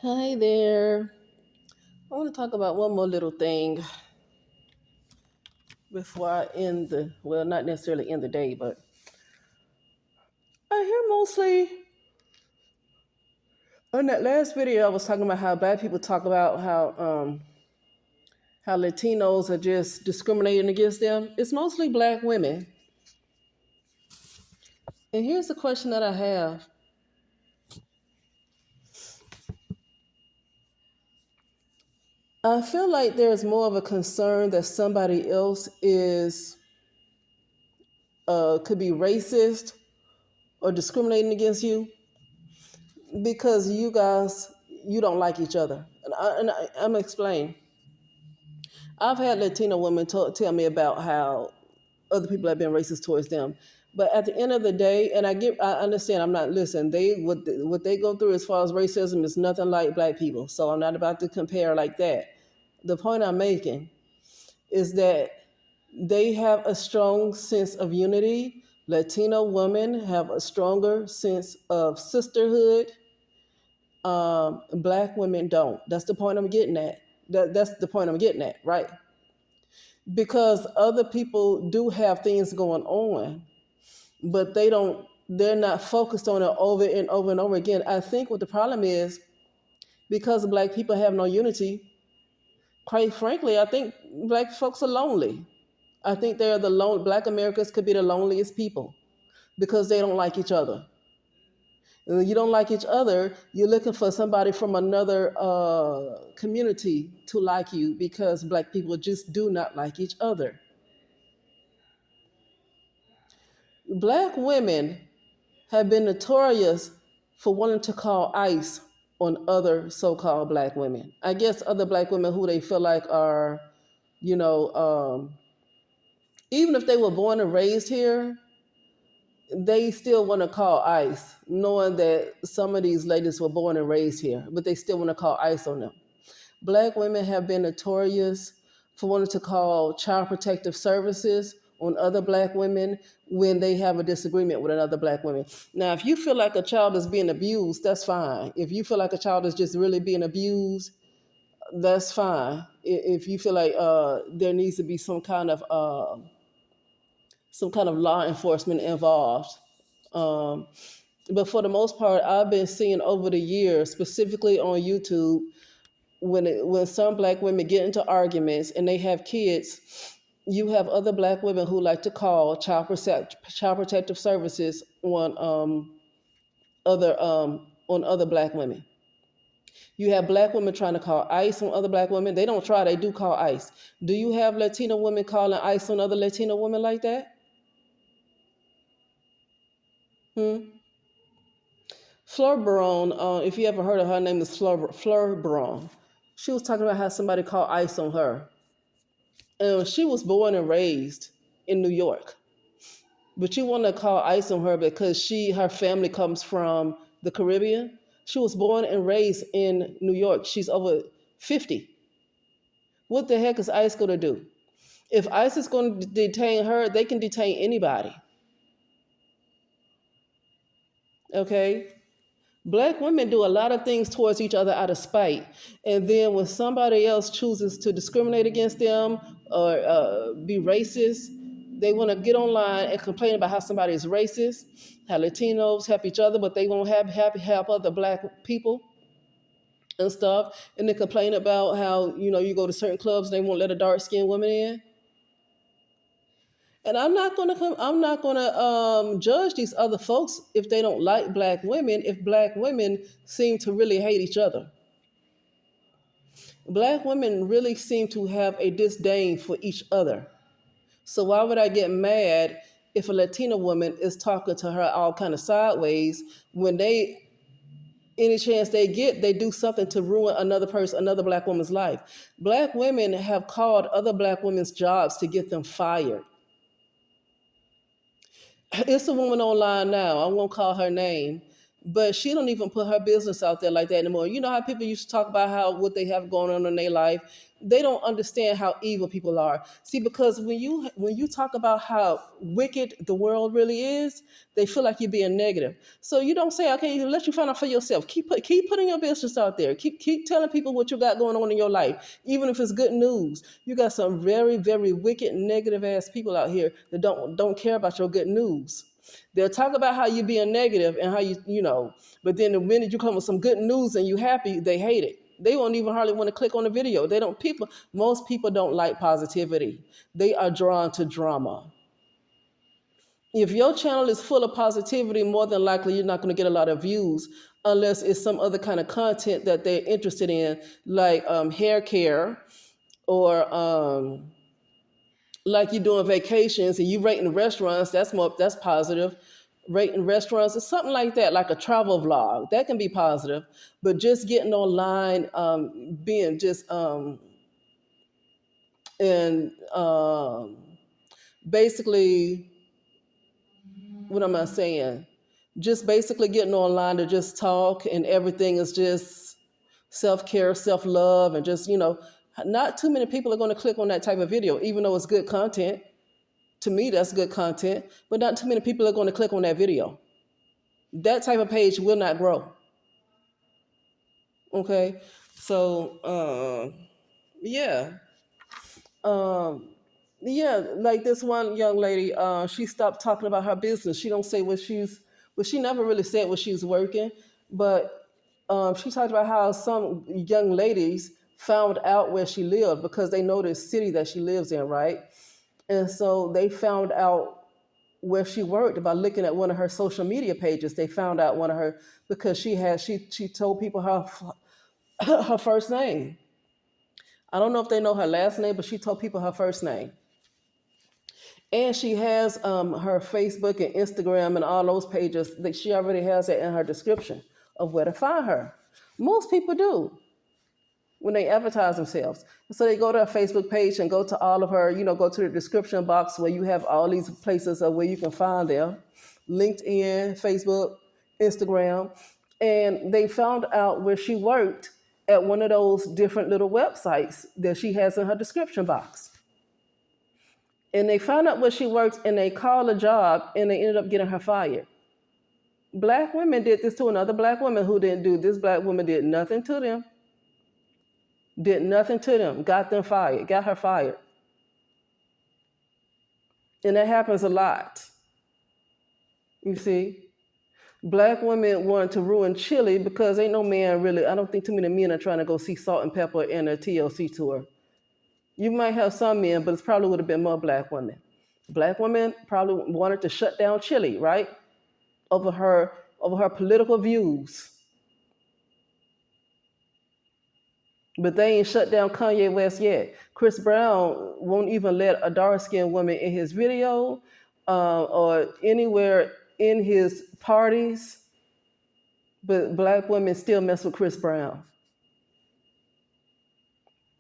Hi there. I want to talk about one more little thing before I end not necessarily end the day, but I hear mostly on that last video I was talking about how black people talk about how Latinos are just discriminating against them. It's mostly black women. And here's the question that I have. I feel like there's more of a concern that somebody else is could be racist or discriminating against you because you don't like each other. I'm gonna explain. I've had Latino women tell me about how other people have been racist towards them. But at the end of the day, and I understand. I'm not listen. What they go through as far as racism is nothing like black people. So I'm not about to compare like that. The point I'm making is that they have a strong sense of unity. Latino women have a stronger sense of sisterhood. Black women don't. That's the point I'm getting at. That's the point I'm getting at, right? Because other people do have things going on, but they're not focused on it over and over and over again. I think what the problem is, because black people have no unity, quite frankly, I think black folks are lonely. I think black Americans could be the loneliest people because they don't like each other. And when you don't like each other, you're looking for somebody from another community to like you because black people just do not like each other. Black women have been notorious for wanting to call ICE on other so-called black women. I guess other black women who they feel like are, you know, even if they were born and raised here, they still want to call ICE, knowing that some of these ladies were born and raised here, but they still want to call ICE on them. Black women have been notorious for wanting to call child protective services on other black women when they have a disagreement with another black woman. Now, if you feel like a child is being abused, that's fine. If you feel like a child is just really being abused, that's fine. If you feel like there needs to be some kind of law enforcement involved. Um, but for the most part, I've been seeing over the years, specifically on YouTube, when some black women get into arguments and they have kids, you have other black women who like to call child protective services on other black women. You have black women trying to call ICE on other black women. They don't try; they do call ICE. Do you have Latino women calling ICE on other Latino women like that? Hmm? Fleur Baron, if you ever heard of her, her name is Fleur Baron. She was talking about how somebody called ICE on her. And she was born and raised in New York. But you want to call ICE on her because her family comes from the Caribbean. She was born and raised in New York. She's over 50. What the heck is ICE going to do? If ICE is going to detain her, they can detain anybody. Okay? Black women do a lot of things towards each other out of spite. And then when somebody else chooses to discriminate against them or be racist, they want to get online and complain about how somebody is racist, how Latinos help each other, but they won't help other black people and stuff. And they complain about how, you go to certain clubs and they won't let a dark skinned woman in. And I'm not gonna judge these other folks if they don't like black women. If black women seem to really hate each other, black women really seem to have a disdain for each other. So why would I get mad if a Latina woman is talking to her all kind of sideways when any chance they get, they do something to ruin another black woman's life? Black women have called other black women's jobs to get them fired. It's a woman online now. I won't call her name, but she don't even put her business out there like that anymore. You know how people used to talk about how what they have going on in their life. They don't understand how evil people are. See, because when you talk about how wicked the world really is, they feel like you're being negative. So you don't say, okay, let you find out for yourself. Keep putting your business out there. Keep telling people what you got going on in your life, even if it's good news. You got some very very wicked, negative ass people out here that don't care about your good news. They'll talk about how you're being negative and how but then the minute you come with some good news and you happy, they hate it. They won't even hardly want to click on the video. They don't people Most people don't like positivity. They are drawn to drama. If your channel is full of positivity, more than likely you're not going to get a lot of views unless it's some other kind of content that they're interested in, like hair care or like you're doing vacations and you rating restaurants. That's positive. Rating restaurants or something like that, like a travel vlog, that can be positive. But just getting online, being just and basically, what am I saying? Just basically getting online to just talk and everything is just self care, self love, and just not too many people are going to click on that type of video, even though it's good content. To me, that's good content, but not too many people are going to click on that video. That type of page will not grow. Okay, so yeah, um, yeah, like this one young lady, she stopped talking about her business. She don't say well, she never really said what she's working, but she talked about how some young ladies found out where she lived because they know the city that she lives in, right? And so they found out where she worked by looking at one of her social media pages. They found out one of her because she told people her first name. I don't know if they know her last name, but she told people her first name. And she has her Facebook and Instagram and all those pages that she already has it in her description of where to find her. Most people do when they advertise themselves. So they go to her Facebook page and go to all of her, go to the description box where you have all these places of where you can find them. LinkedIn, Facebook, Instagram. And they found out where she worked at one of those different little websites that she has in her description box. And they found out where she worked and they called a job and they ended up getting her fired. Black women did this to another black woman who didn't do this. Black woman did nothing to them. Did nothing to them. Got them fired. Got her fired. And that happens a lot. You see? Black women wanted to ruin Chile because ain't no man really, I don't think too many men are trying to go see Salt and Pepper in a TLC tour. You might have some men, but it probably would have been more black women. Black women probably wanted to shut down Chile, right? Over her political views. But they ain't shut down Kanye West yet. Chris Brown won't even let a dark-skinned woman in his video or anywhere in his parties. But black women still mess with Chris Brown.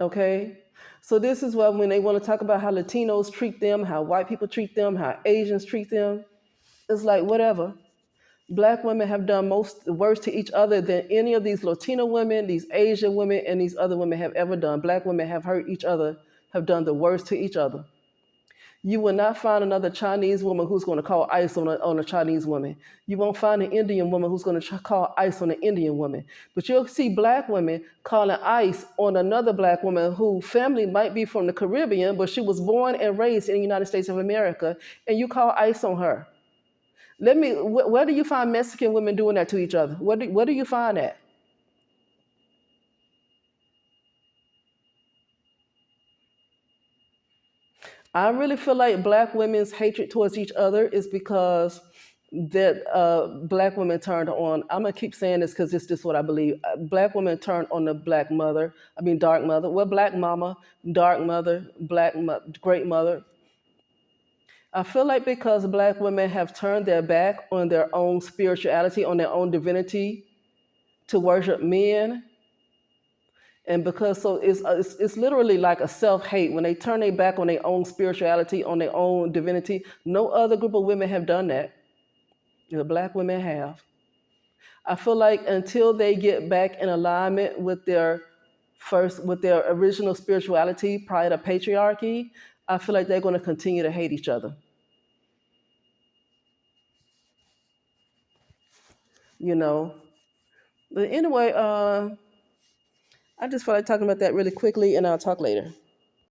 Okay? So this is why when they want to talk about how Latinos treat them, how white people treat them, how Asians treat them, it's like whatever. Black women have done most worse to each other than any of these Latino women, these Asian women, and these other women have ever done. Black women have hurt each other, have done the worst to each other. You will not find another Chinese woman who's going to call ICE on a Chinese woman. You won't find an Indian woman who's going to call ICE on an Indian woman. But you'll see black women calling ICE on another black woman whose family might be from the Caribbean, but she was born and raised in the United States of America, and you call ICE on her. Where do you find Mexican women doing that to each other? Where do you find that? I really feel like black women's hatred towards each other is because that black women turned on. I'm gonna keep saying this because it's just what I believe. Black women turned on the black mother. I mean, dark mother. Well, black mama, dark mother, great mother. I feel like because black women have turned their back on their own spirituality, on their own divinity, to worship men, and because so it's literally like a self-hate when they turn their back on their own spirituality, on their own divinity. No other group of women have done that. The black women have. I feel like until they get back in alignment with their original spirituality prior to patriarchy, I feel like they're going to continue to hate each other. You know. But anyway, I just feel like talking about that really quickly, and I'll talk later.